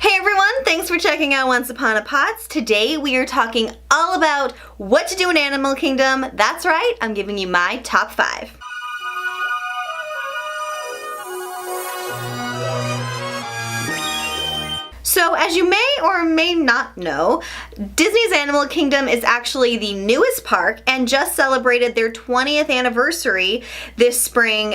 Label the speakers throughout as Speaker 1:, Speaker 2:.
Speaker 1: Hey everyone, thanks for checking out Once Upon a Pots. Today we are talking all about what to do in Animal Kingdom. That's right, I'm giving you my top 5. So as you may or may not know, Disney's Animal Kingdom is actually the newest park and just celebrated their 20th anniversary this spring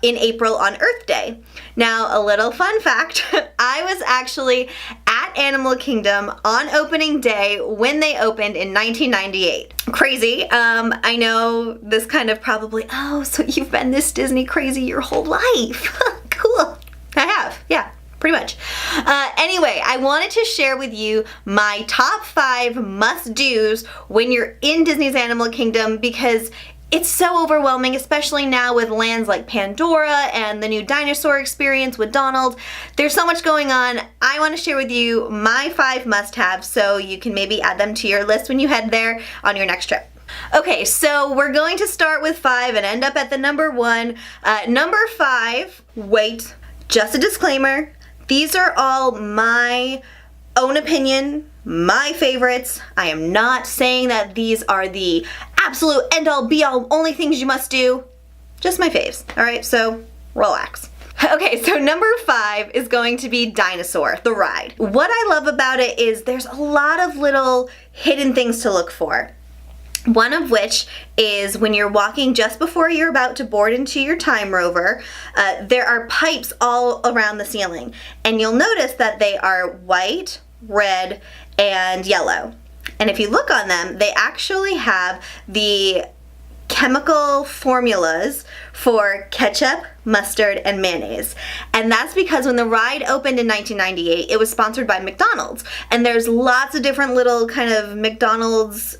Speaker 1: in April on Earth Day. Now, a little fun fact, I was actually at Animal Kingdom on opening day when they opened in 1998. Crazy. I know this kind of probably, oh, so you've been this Disney crazy your whole life. Cool. I have, yeah. Pretty much. Anyway, I wanted to share with you my top 5 must-dos when you're in Disney's Animal Kingdom because it's so overwhelming, especially now with lands like Pandora and the new dinosaur experience with Donald. There's so much going on. I want to share with you my 5 must-haves so you can maybe add them to your list when you head there on your next trip. Okay, so we're going to start with 5 and end up at the number 1. Number 5, wait, just a disclaimer. These are all my own opinion, my favorites. I am not saying that these are the absolute end-all be-all only things you must do. Just my faves, all right? So relax. Okay, so number 5 is going to be Dinosaur, the ride. What I love about it is there's a lot of little hidden things to look for. One of which is when you're walking just before you're about to board into your Time Rover, there are pipes all around the ceiling. And you'll notice that they are white, red, and yellow. And if you look on them, they actually have the chemical formulas for ketchup, mustard, and mayonnaise. And that's because when the ride opened in 1998, it was sponsored by McDonald's. And there's lots of different little kind of McDonald's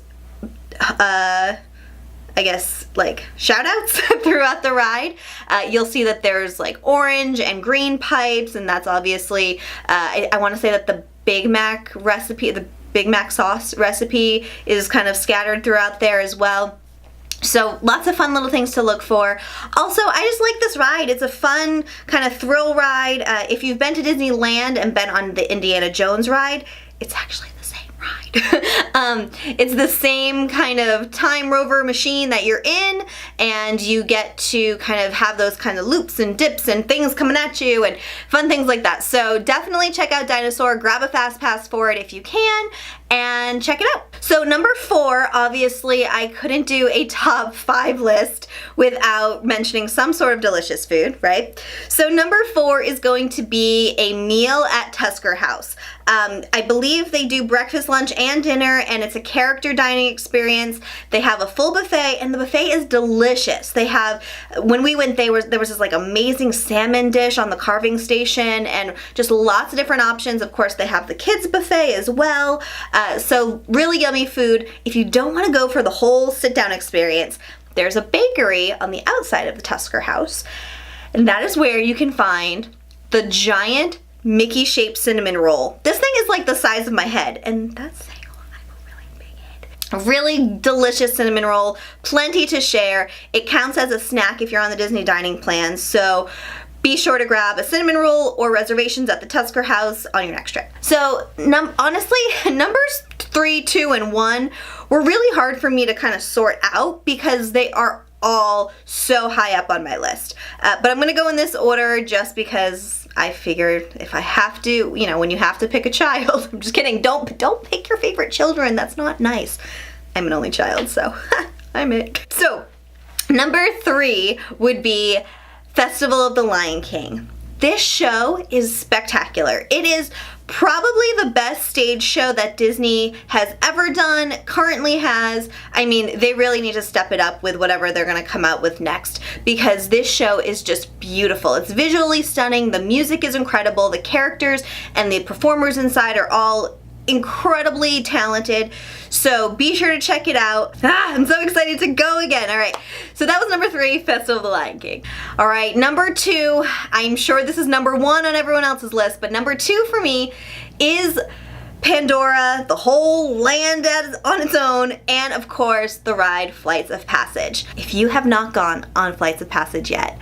Speaker 1: I guess like shout outs throughout the ride. You'll see that there's like orange and green pipes, and that's obviously I want to say that the Big Mac recipe, the Big Mac sauce recipe is kind of scattered throughout there as well. So lots of fun little things to look for. Also, I just like this ride. It's a fun kind of thrill ride. If you've been to Disneyland and been on the Indiana Jones ride, it's actually the same ride. It's the same kind of Time Rover machine that you're in, and you get to kind of have those kind of loops and dips and things coming at you and fun things like that. So definitely check out Dinosaur, grab a fast pass for it if you can, and check it out. So number 4, obviously I couldn't do a top 5 list without mentioning some sort of delicious food, right? So number 4 is going to be a meal at Tusker House. I believe they do breakfast, lunch, and dinner, and it's a character dining experience. They have a full buffet, and the buffet is delicious. They have, when we went, there was this like amazing salmon dish on the carving station, and just lots of different options. Of course, they have the kids buffet as well. So really yummy food. If you don't want to go for the whole sit-down experience, there's a bakery on the outside of the Tusker House, and that is where you can find the giant Mickey-shaped cinnamon roll. This thing is like the size of my head, and that's saying I have a really big head. A really delicious cinnamon roll, plenty to share. It counts as a snack if you're on the Disney dining plan, so be sure to grab a cinnamon roll or reservations at the Tusker House on your next trip. So honestly, numbers 3, 2, and 1 were really hard for me to kind of sort out because they are all so high up on my list. But I'm gonna go in this order just because I figured if I have to, you know, when you have to pick a child, I'm just kidding, don't pick your favorite children, that's not nice. I'm an only child, so I'm it. So, number 3 would be Festival of the Lion King. This show is spectacular. It is probably the best stage show that Disney has ever done, currently has. I mean, they really need to step it up with whatever they're gonna come out with next because this show is just beautiful. It's visually stunning, the music is incredible, the characters and the performers inside are all incredibly talented. So be sure to check it out. I'm so excited to go again. All right, so that was number 3, Festival of the Lion King. All right, number 2, I'm sure this is number 1 on everyone else's list, but number 2 for me is Pandora, the whole land on its own, and of course the ride Flights of Passage. If you have not gone on Flights of Passage yet,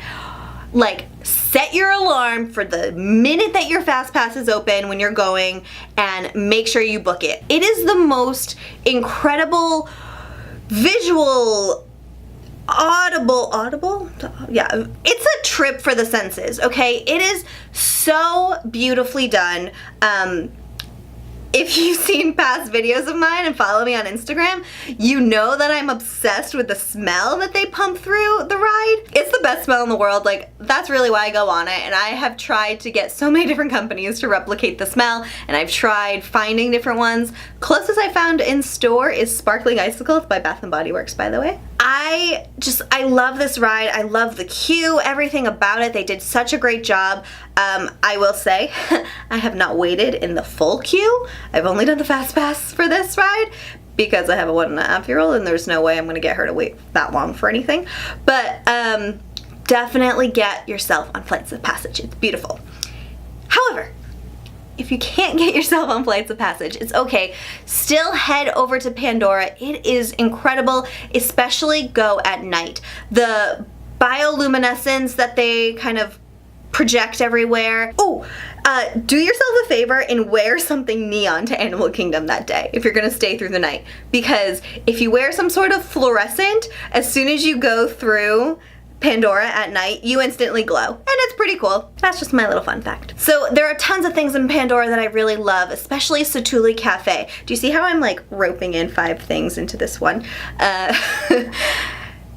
Speaker 1: like set your alarm for the minute that your fast pass is open when you're going, and make sure you book it. It is the most incredible visual, audible, yeah, it's a trip for the senses, okay? It is so beautifully done. If you've seen past videos of mine and follow me on Instagram, you know that I'm obsessed with the smell that they pump through the ride. It's the best smell in the world. Like, that's really why I go on it, and I have tried to get so many different companies to replicate the smell, and I've tried finding different ones. Closest I found in store is Sparkling Icicles by Bath & Body Works, by the way. I love this ride. I love the queue, everything about it. They did such a great job. I will say, I have not waited in the full queue. I've only done the fast pass for this ride because I have a 1.5-year-old and there's no way I'm gonna get her to wait that long for anything. But definitely get yourself on Flights of Passage. It's beautiful. However, if you can't get yourself on Flights of Passage, it's okay. Still head over to Pandora. It is incredible, especially go at night. The bioluminescence that they kind of project everywhere. Oh, do yourself a favor and wear something neon to Animal Kingdom that day if you're gonna stay through the night. Because if you wear some sort of fluorescent, as soon as you go through Pandora at night, you instantly glow, and it's pretty cool. That's just my little fun fact. So there are tons of things in Pandora that I really love, especially Satu'li Cafe. Do you see how I'm like roping in 5 things into this one?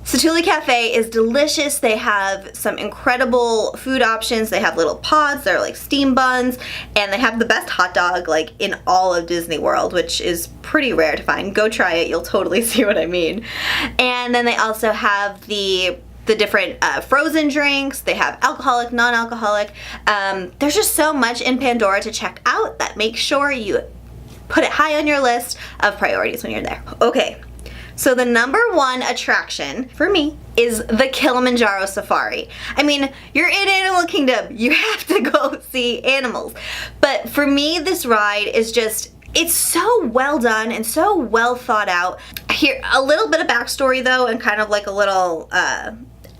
Speaker 1: Satu'li Cafe is delicious. They have some incredible food options. They have little pods, they're like steam buns, and they have the best hot dog like in all of Disney World, which is pretty rare to find. Go try it, you'll totally see what I mean. And then they also have the different frozen drinks. They have alcoholic, non-alcoholic. There's just so much in Pandora to check out that make sure you put it high on your list of priorities when you're there. Okay. So the #1 attraction for me is the Kilimanjaro Safari. I mean, you're in Animal Kingdom, you have to go see animals. But for me, this ride is just, it's so well done and so well thought out. Here, a little bit of backstory though, and kind of like a little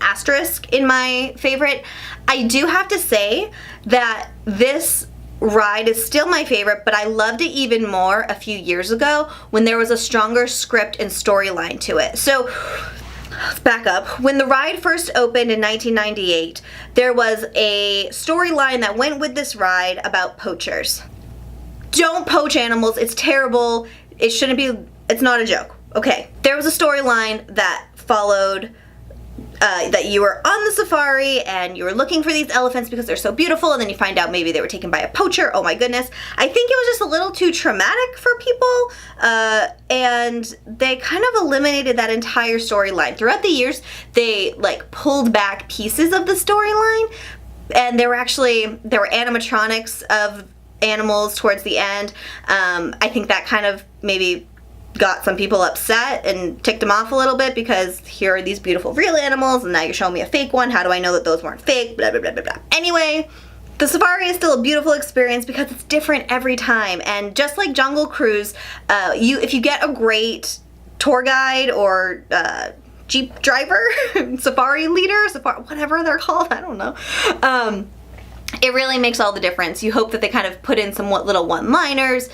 Speaker 1: asterisk in my favorite. I do have to say that this ride is still my favorite, but I loved it even more a few years ago when there was a stronger script and storyline to it. So let's back up. When the ride first opened in 1998, there was a storyline that went with this ride about poachers. Don't poach animals, it's terrible, it shouldn't be, it's not a joke. Okay, there was a storyline that followed that you were on the safari and you were looking for these elephants because they're so beautiful, and then you find out maybe they were taken by a poacher. Oh my goodness. I think it was just a little too traumatic for people, and they kind of eliminated that entire storyline. Throughout the years, they like pulled back pieces of the storyline, and there were animatronics of animals towards the end. I think that kind of maybe got some people upset and ticked them off a little bit, because here are these beautiful real animals and now you're showing me a fake one. How do I know that those weren't fake? Blah, blah, blah, blah, blah. Anyway, the safari is still a beautiful experience because it's different every time. And just like Jungle Cruise, if you get a great tour guide or Jeep driver, safari leader, whatever they're called, I don't know. It really makes all the difference. You hope that they kind of put in some little one-liners.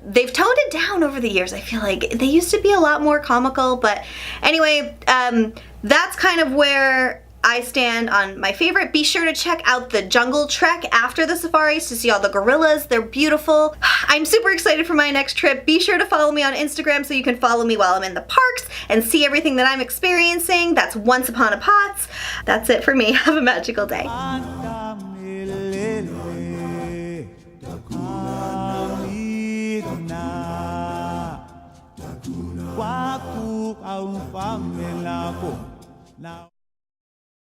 Speaker 1: They've toned it down over the years. I feel like they used to be a lot more comical, but anyway, that's kind of where I stand on my favorite. Be sure to check out the Jungle Trek after the safaris to see all the gorillas. They're beautiful. I'm super excited for my next trip. Be sure to follow me on Instagram so you can follow me while I'm in the parks and see everything that I'm experiencing. That's Once Upon a Pots. That's it for me. Have a magical day. Now